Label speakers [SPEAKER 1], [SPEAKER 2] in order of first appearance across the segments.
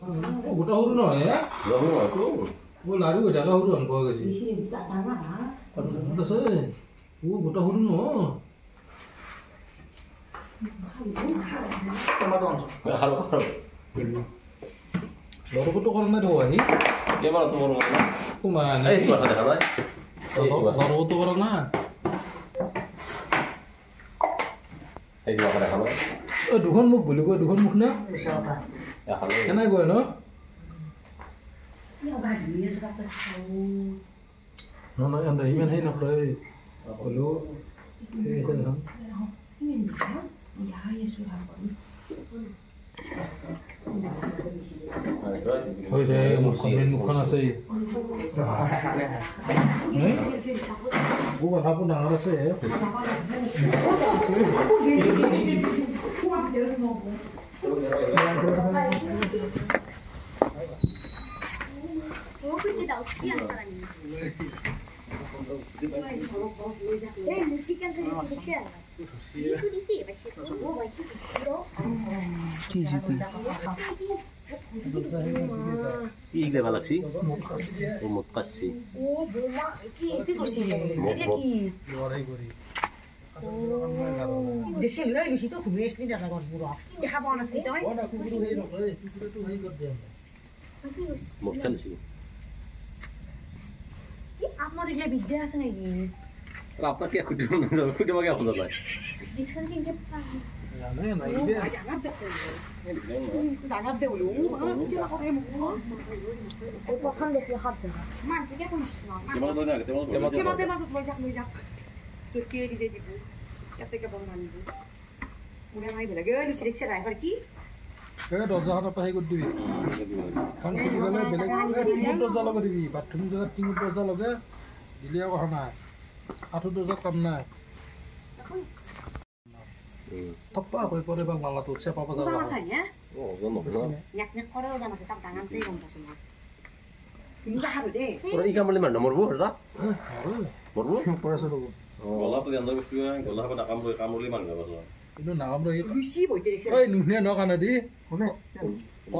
[SPEAKER 1] গোটা সৰু নহয় লাৰু ডাঙা সৰু আনব গৈছে গোটা সৰু নহয় লৰকটো কৰা নাই দেখো আহি লৰকটো কৰা না দুখন মুখ বুলি কয় দুখন মুখ না কেনে কয় ন ইমান সেই নকৰে হ'লেও হৈছে মুখখন আছে কথাবোৰ ডাঙৰ আছে
[SPEAKER 2] 이게 발락시? 못 갔지.
[SPEAKER 3] 오, 뭐마 이게 것이 이렇게 দেখছে লই বেশি তো ঘুরে আসলি জায়গা গছ পুরো দেখা পাও না সেটা হয়
[SPEAKER 1] ওনা কুকুর হই নকরে কুকুর তো হই করতে
[SPEAKER 2] 못 갔지.
[SPEAKER 3] কি আপনার এগুলা বিদ্যা আছে নাকি
[SPEAKER 2] আপনার কি খুঁটে খুঁটে মাগে আপনার ভাই
[SPEAKER 3] দেখছেন কি
[SPEAKER 1] জানে না ইবে
[SPEAKER 3] দাঁড়াত দে বলো প্রথম দেখি হাত দে মান তুই কে কোনিস না
[SPEAKER 2] তেমন ধরে না তেমন
[SPEAKER 3] তেমন লই যাক তুই কে দিতে দিব এতে কে বল মানিব মুড়ে মাই বেলা গেল সিলেক্ট ড্রাইভার কি
[SPEAKER 1] দরজাখন পাই কৰি দিবি এখন খুলি গ'লে বেলেগ টিঙৰ দৰজা লগাই দিবি বাথৰুম জেগাত টিঙৰ দৰজা লগাই দিলে কথা নাই আঁঠুৰ দৰজাত কাম নাই থপ্পা হৈ পৰে বা মালাটো চেপা পাতা
[SPEAKER 2] 이 가물리 만 넘어보 그러다? 모르고?
[SPEAKER 1] পৰাছো ৰ'ব
[SPEAKER 2] 골라도 안 되고 골라고 나가물리 만 가봐서
[SPEAKER 1] কিন্তু নাগাম ৰহি
[SPEAKER 3] লুচি বইতে দেখছ
[SPEAKER 1] ঐ নুশুনে ন কাণে দি শুনে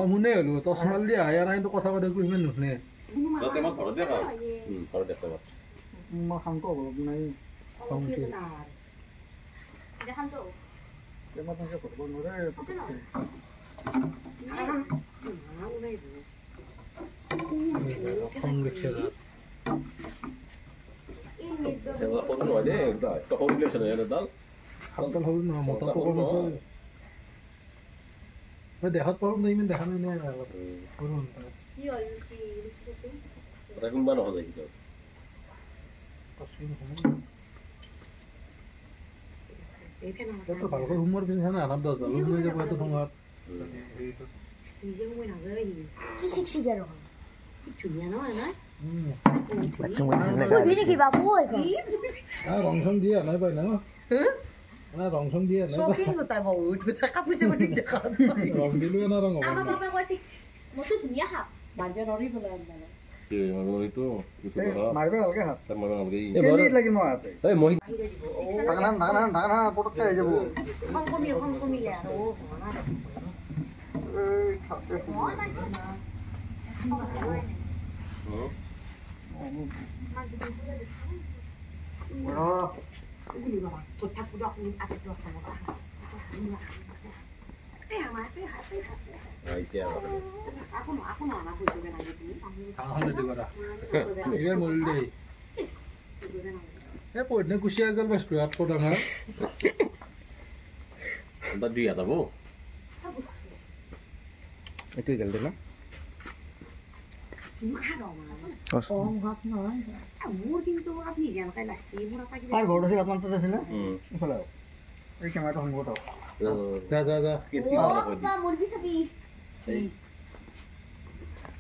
[SPEAKER 1] শুনে হ'লো তচমাল দি আহে নাই কথা কৈ দেখো ইমান নুশুনে
[SPEAKER 2] 너 때만 바로 내가 바로 내가
[SPEAKER 1] মই শান্ত হ'ব নাই
[SPEAKER 2] 제가 호는 와야 돼. 또 호블레이션 해야 된다.
[SPEAKER 1] হাতডাল হ'ল নহয় মতাটো কম আছে মই দেখাত পাৰোঁ নে ইমান দেখা নাই নাই
[SPEAKER 2] 그래 금방 하자 이거.
[SPEAKER 1] তো ভালকৈ সোমোৱাৰ পিছত না আৰাম দহ জালুক লৈ যাব এইটো সময়ত
[SPEAKER 3] কি শিখছি আৰু ধুনীয়া নহয় না
[SPEAKER 1] ৰং চং দিয়ে নাই পাই ন ৰং চং দিয়ে নাই ৰং দিলো না ৰং হ'ব
[SPEAKER 2] 그 itu
[SPEAKER 1] মাৰিব ভালকে হাত
[SPEAKER 2] sama orang lagi.
[SPEAKER 1] মিনিট লাগিব মই হাতে
[SPEAKER 2] মই
[SPEAKER 1] ডাঙৰ পটককৈ আহি যাব
[SPEAKER 3] কমিলে আৰু
[SPEAKER 1] পইনে কুচিয়া গ'ল বস্তু ইয়াত ডাঙৰ
[SPEAKER 2] tadi ya tahu.
[SPEAKER 1] এইটো গেল দিলা তাৰ ঘৰত আছে আপোনাৰ তাত আছিলে ইফালে এই কেমেৰাটো সংগত যা যা যা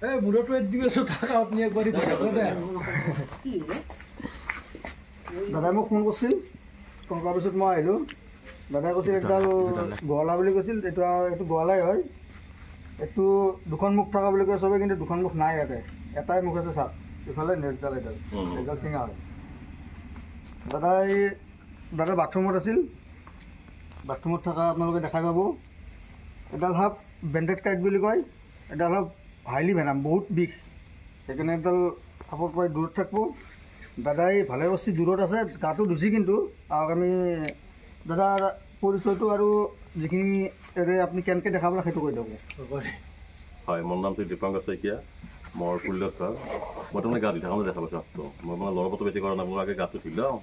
[SPEAKER 1] এই মূৰটো দি আছো থাকা আপুনি একবাৰ দাদাই মোক ফোন কৰিছিল ফোন কৰাৰ পিছত মই আহিলোঁ দাদাই কৈছিল একডাল গোৱালা বুলি কৈছিল এইটো গোৱালাই হয় এইটো দুখন মুখ থকা বুলি কয় চবে কিন্তু দুখন মুখ নাই ইয়াতে এটাই মুখ আছে চাপ ইফালে নেক্সটডাল এডাল চিঙা হয় দাদা বাথৰুমত আছিল বাথৰুমত থকা আপোনালোকে দেখাই পাব এডাল হাফ বেণ্ডেড কাইট বুলি কয় এডাল অলপ হাইলি ভেনাম বহুত বিষ সেইকাৰণে এডাল সাপৰ পৰা দূৰত থাকিব দাদাই ভালে বস্তি দূৰত আছে গাটো ধুচি কিন্তু আহক আমি দাদাৰ পৰিচয়টো আৰু যিখিনি আপুনি কেনেকৈ দেখাব লাগে সেইটো কৈ দিয়ক
[SPEAKER 2] হয় মোৰ নামটো দীপাংকৰ শইকীয়া মোৰ পুল্যত মই তাৰমানে গা ধুই থাকোঁ দেখা পাইছোঁ হাতটো মই মানে লৰপতো বেছি কৰা নাই মোৰ আগে গাটো ধুই লওঁ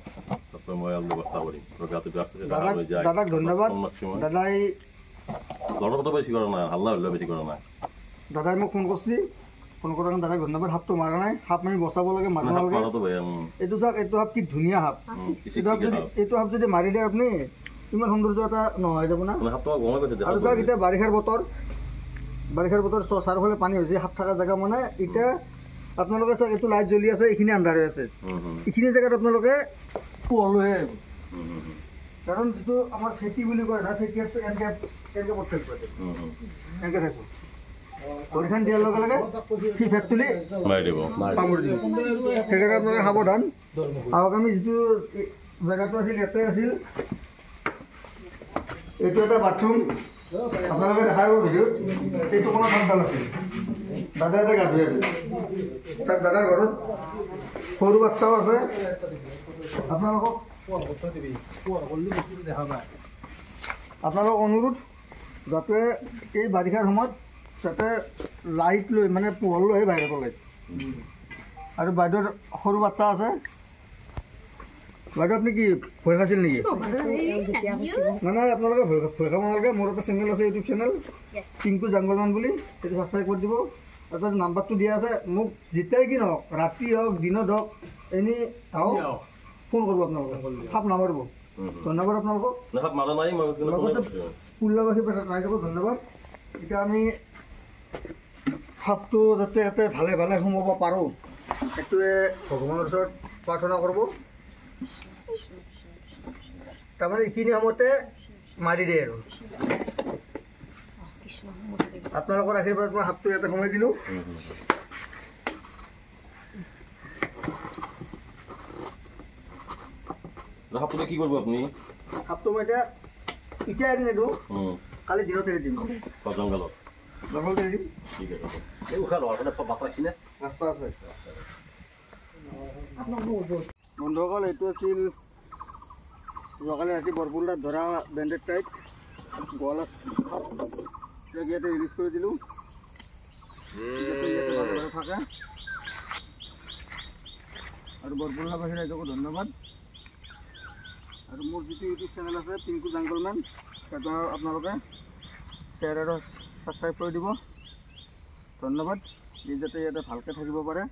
[SPEAKER 2] তাৰপৰা মই অলপ ব্যৱস্থা কৰিম গাটো
[SPEAKER 1] দাদাক ধন্যবাদ দাদাই
[SPEAKER 2] লৰপতো বেছি কৰা নাই হাল্লা হল্লা বেছি কৰা নাই
[SPEAKER 1] দাদাই মোক ফোন কৰিছে ফোন কৰাৰ কাৰণে দাদাক ধন্যবাদ সাপটো মাৰা নাই সাপ আমি বচাব লাগে মাৰিব লাগে এইটো চাওক এইটো সাপ কি ধুনীয়া সাপ এইটো সাপ যদি মাৰি দিয়ে আপুনি ইমান সৌন্দৰ্য এটা নহয় যাব না আৰু চাওক এতিয়া বাৰিষাৰ বতৰ চাৰিওফালে পানী হৈছে সাপ থকা জেগা মানে এতিয়া আপোনালোকে চাওক এইটো লাইট জ্বলি আছে এইখিনি আন্ধাৰ হৈ আছে এইখিনি জেগাত আপোনালোকে পোহৰ লৈ আহিব কাৰণ যিটো আমাৰ ফেটি বুলি কয় না ফেটিয়াৰটো এনেকৈ পঠিয়াই পাতে এনেকৈ থাকিব ভৰিখন দিয়াৰ লগে লগে সি ফেট তুলি কামুৰি দিব সেইকাৰণে আপোনালোকে সাৱধান আহক আমি যিটো জেগাটো আছিল ইয়াতে আছিল এইটো এটা বাথৰুম আপোনালোকে দেখা পাব ভিডিঅ'ত এইটো কোনো সন্তান আছিল দাদা এটা গা ধুই আছে চাওক দাদাৰ ঘৰত সৰু বাচ্চাও আছে আপোনালোকক অনুৰোধ যাতে এই বাৰিষাৰ সময়ত যাতে লাইট লৈ মানে পোহৰ লৈ বাহিৰত ওলাই আৰু বাইদেউৰ সৰু বাচ্চা আছে বাইদেউ আপুনি কি ভয় খাইছিল নেকি নাই আপোনালোকে ভয় খাব নালাগে মোৰ এটা চেনেল আছে ইউটিউব চেনেল টিংকু জাংগলমান বুলি সেইটো ছাবস্ক্ৰাইব কৰি দিব আৰু তাত নাম্বাৰটো দিয়া আছে মোক যেতিয়াই কি নহওক ৰাতি হওক দিনত হওক এনি হওক ফোন কৰিব আপোনালোকে সাপ নামাৰিব ধন্যবাদ আপোনালোকক পুল্যবাসী পাই যাব ধন্যবাদ এতিয়া আমি সাপটো যাতে ইয়াতে ভালে ভালে সোমাব পাৰোঁ সেইটোৱে ভগৱানৰ ওচৰত প্ৰাৰ্থনা কৰিব তাৰমানে এইখিনি সময়তে মাৰি দিয়ে আৰু আপোনালোকৰ আশীৰ্বাদত মই সাপটো ইয়াতে সোমাই দিলোঁ
[SPEAKER 2] সাপটো কি কৰিব আপুনি
[SPEAKER 1] সাপটো মই এতিয়া এৰি নিদিওঁ কালি দিনত এৰি দিম জংঘলত এৰি দিম ৰাস্তা আছে বন্ধুসকল এইটো আছিল যোৱাকালি ৰাতি বৰপুল্লাত ধৰা বেণ্ডেড টাইপ গোৱালা ইয়াতে ৰিলিজ কৰি দিলোঁ থাকে আৰু বৰপুল্লাবাসী ৰাইজকো ধন্যবাদ আৰু মোৰ যিটো ইউটিউব চেনেল আছে টিংকু জাংগলমেন সেইটো আপোনালোকে শ্বেয়াৰ আৰু ছাবস্ক্ৰাইব কৰি দিব ধন্যবাদ ই যাতে ইয়াতে ভালকৈ থাকিব পাৰে